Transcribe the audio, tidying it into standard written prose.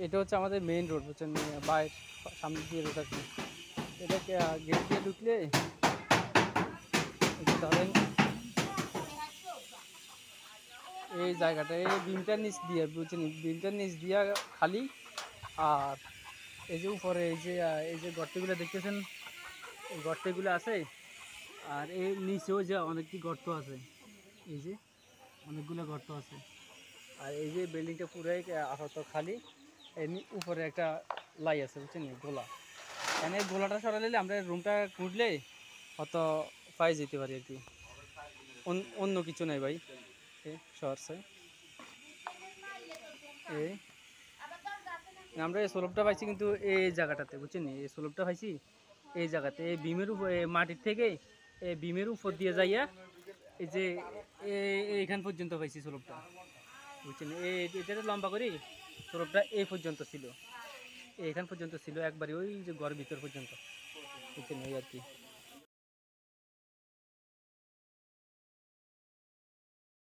এটা হচ্ছে আমাদের মেইন রোড, বুঝছেন, বাইর সামনে দিয়ে রোড আর কি। এটাকে গেট দিয়ে ঢুকলে এই যে ধরেন এই জায়গাটা এই বিমটার নিচ দিয়ে, বুঝছেন, বিমটার নিচ দিয়া খালি। আর এই যে উপরে এই যে গর্তগুলো দেখতেছেন, এই গর্তগুলো আছে। আর এই নিচেও যে অনেকটি গর্ত আছে, এই যে অনেকগুলো গর্ত আছে। আর এই যে বিল্ডিংটা পুরাই আপাতত খালি। উপরে একটা লাই আছে, বুঝছেন, গোলা। মানে গোলাটা সরালে আমরা রুমটা খুঁজলে হয়তো পাই যেতে পারি আর কি। অন্য কিছু নাই ভাই সরছে। এই আমরা এই স্লোপটা পাইছি কিন্তু এই জায়গাটাতে, বুঝছেন, এই স্লোপটা পাইছি এই জায়গাতে, এই বিমের উপর মাটির থেকে এই বিমের উপর দিয়ে যাইয়া এই যে এইখান পর্যন্ত পাইছি স্লোপটা, বুঝছেন। এটা লম্বা করি স্লোপটা এই পর্যন্ত ছিল, এইখান পর্যন্ত ছিল একবারে, ওই যে ঘর ভিতর পর্যন্ত, বুঝছেন, এই আর কি।